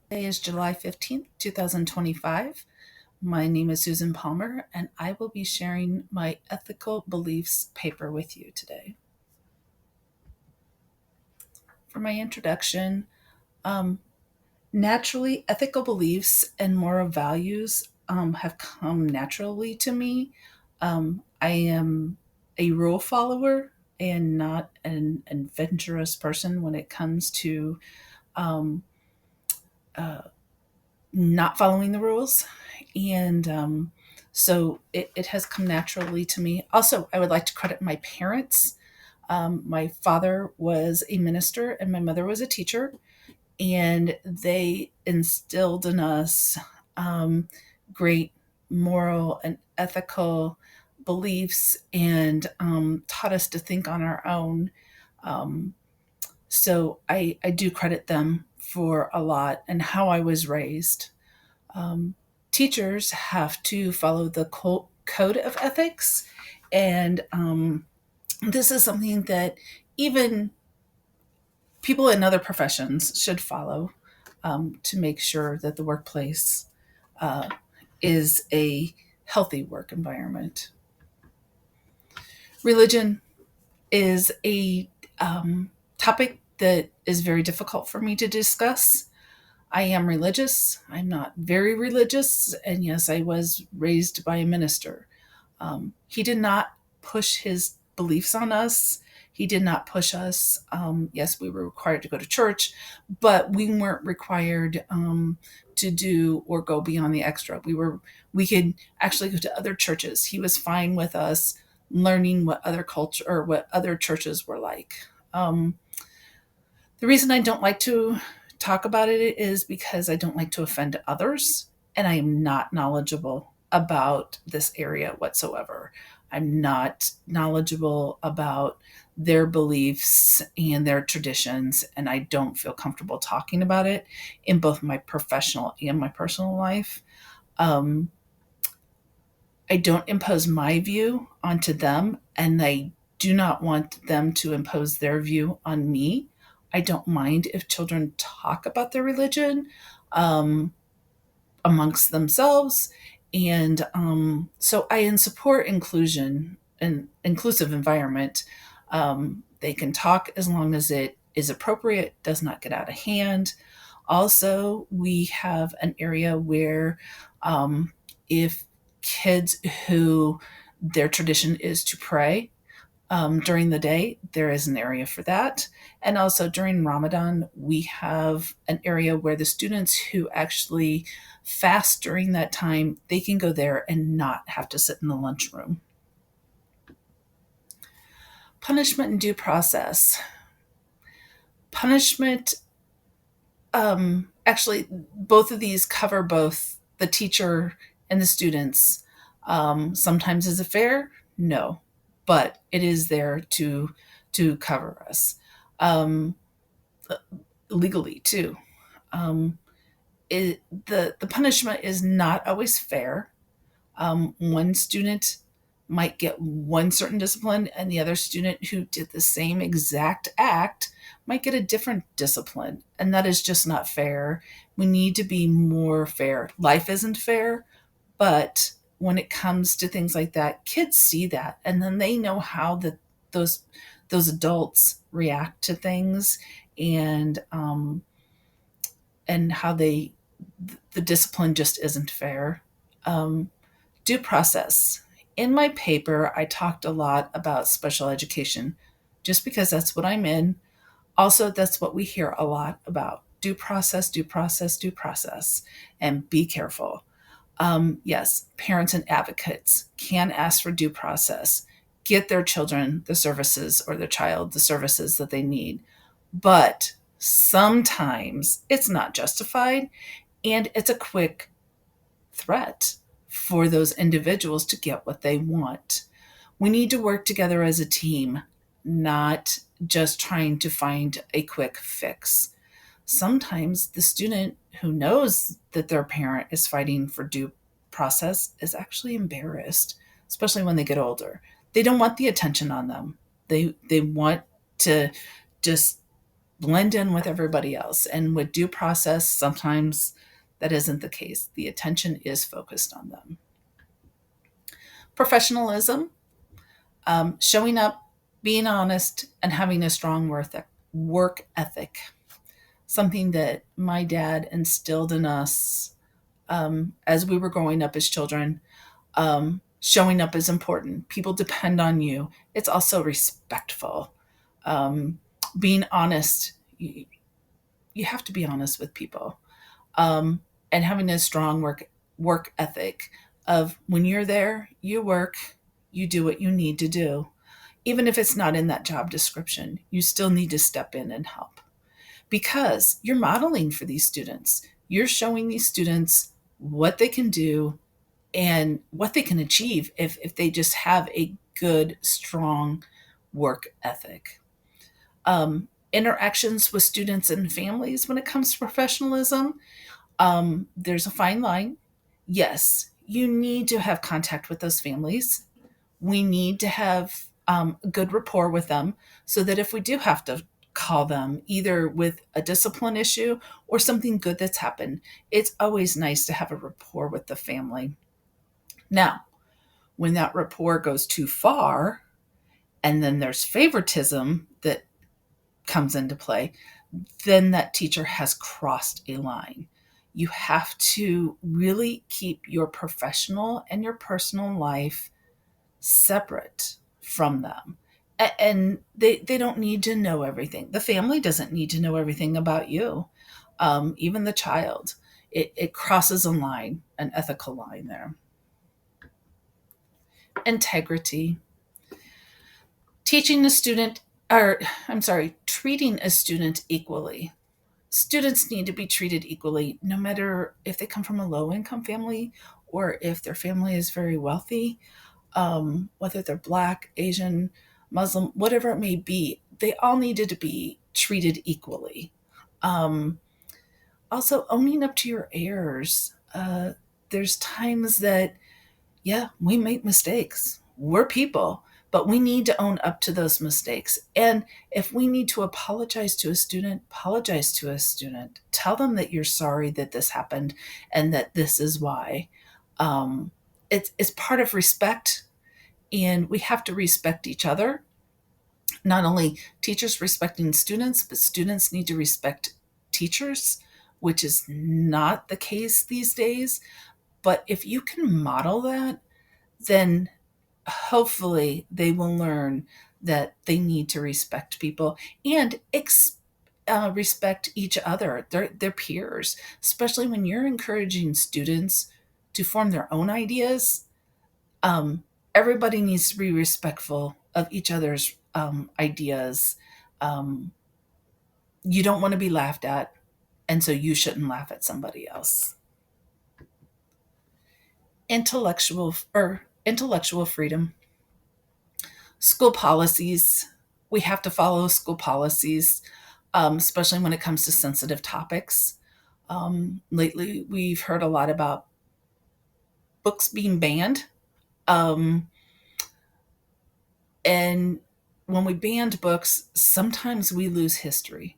Today is July 15th, 2025. My name is Susan Palmer, and I will be sharing my ethical beliefs paper with you today. For my introduction, um, naturally, ethical beliefs and moral values have come naturally to me. I am a rule follower and not an adventurous person when it comes to um, uh, not following the rules. And so it has come naturally to me. Also, I would like to credit my parents. My father was a minister and my mother was a teacher, and they instilled in us um, great moral and ethical beliefs and taught us to think on our own. Um, so I do credit them for a lot and how I was raised. um, Teachers have to follow the code of ethics, and this is something that even people in other professions should follow to make sure that the workplace uh, is a healthy work environment. Religion is a topic that is very difficult for me to discuss. I am religious. I'm not very religious. And yes, I was raised by a minister. He did not push his beliefs on us. He did not push us. Yes, we were required to go to church, but we weren't required to do or go beyond the extra. We could actually go to other churches. He was fine with us learning what other culture or what other churches were like. Um, the reason I don't like to talk about it is because I don't like to offend others, and I am not knowledgeable about this area whatsoever. I'm not knowledgeable about their beliefs and their traditions, and I don't feel comfortable talking about it in both my professional and my personal life. Um, I don't impose my view onto them, and I do not want them to impose their view on me. I don't mind if children talk about their religion um, amongst themselves. And so I support inclusion and inclusive environment. They can talk as long as it is appropriate, does not get out of hand. Also, we have an area where if kids who their tradition is to pray during the day, there is an area for that. And also during Ramadan, we have an area where the students who actually fast during that time, they can go there and not have to sit in the lunchroom. Punishment and due process. Punishment, actually, both of these cover both the teacher and the students. Sometimes is it fair? No, but it is there to cover us. Um, Legally too. Um, the punishment is not always fair. One student might get one certain discipline, and the other student who did the same exact act might get a different discipline, and that is just not fair. We need to be more fair. Life isn't fair, but when it comes to things like that, kids see that, and then they know how those those adults react to things, and how the discipline just isn't fair. Um, Due process. In my paper, I talked a lot about special education just because that's what I'm in. Also, that's what we hear a lot about: due process, due process, due process, and be careful. Yes, parents and advocates can ask for due process, get their children the services or their child the services that they need. But sometimes it's not justified, and it's a quick threat for those individuals to get what they want. We need to work together as a team, not just trying to find a quick fix. Sometimes the student who knows that their parent is fighting for due process is actually embarrassed, especially when they get older. They don't want the attention on them. They want to just blend in with everybody else. And with due process, sometimes that isn't the case. The attention is focused on them. Professionalism, showing up, being honest, and having a strong work ethic. Something that my dad instilled in us as we were growing up as children. Showing up is important. People depend on you. It's also respectful. Um, Being honest, you have to be honest with people. And having a strong work ethic of when you're there, you work, you do what you need to do. Even if it's not in that job description, you still need to step in and help because you're modeling for these students. You're showing these students what they can do and what they can achieve if they just have a good, strong work ethic. Interactions with students and families when it comes to professionalism, there's a fine line. Yes, you need to have contact with those families. We need to have a good rapport with them so that if we do have to call them either with a discipline issue or something good that's happened, it's always nice to have a rapport with the family. Now, when that rapport goes too far and then there's favoritism that comes into play, then that teacher has crossed a line. You have to really keep your professional and your personal life separate from them. And they don't need to know everything. The family doesn't need to know everything about you, even the child. It crosses a line, an ethical line there. Integrity. Teaching the student, or I'm sorry, treating a student equally. Students need to be treated equally, no matter if they come from a low income family or if their family is very wealthy, whether they're Black, Asian, Muslim, whatever it may be, they all needed to be treated equally. Um, Also, owning up to your errors. There's times that, yeah, we make mistakes. We're people, but we need to own up to those mistakes. And if we need to apologize to a student, apologize to a student. Tell them that you're sorry that this happened and that this is why. Um, it's part of respect, and we have to respect each other. Not only teachers respecting students, but students need to respect teachers, which is not the case these days. But if you can model that, then hopefully they will learn that they need to respect people and respect each other, their peers, especially when you're encouraging students to form their own ideas. Everybody needs to be respectful of each other's ideas. Um, you don't want to be laughed at, and so you shouldn't laugh at somebody else. Intellectual freedom. School policies. We have to follow school policies, especially when it comes to sensitive topics. Lately, we've heard a lot about books being banned. Um, and when we banned books, sometimes we lose history.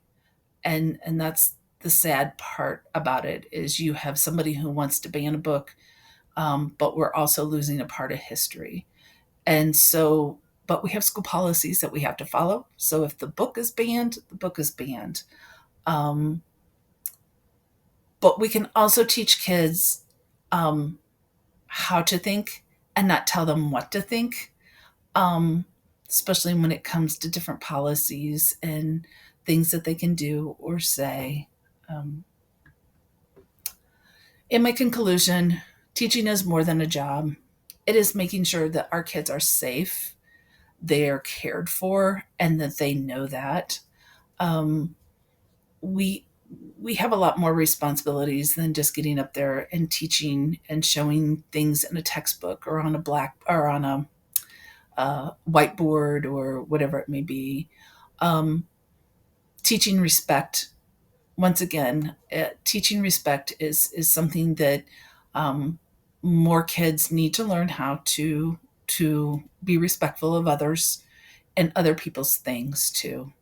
And that's the sad part about it is you have somebody who wants to ban a book, but we're also losing a part of history. And so, but we have school policies that we have to follow. So if the book is banned, the book is banned. Um, but we can also teach kids um, how to think and not tell them what to think, um, especially when it comes to different policies and things that they can do or say. Um, in my conclusion, teaching is more than a job. It is making sure that our kids are safe, they are cared for, and that they know that. Um, we we have a lot more responsibilities than just getting up there and teaching and showing things in a textbook or on a black or on a whiteboard or whatever it may be. Um, Teaching respect. Once again, teaching respect is something that um, more kids need to learn how to be respectful of others and other people's things too.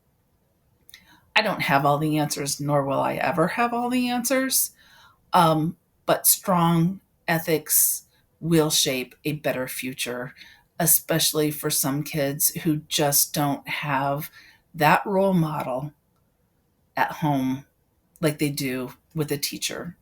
I don't have all the answers, nor will I ever have all the answers. Um, but strong ethics will shape a better future, especially for some kids who just don't have that role model at home like they do with a teacher.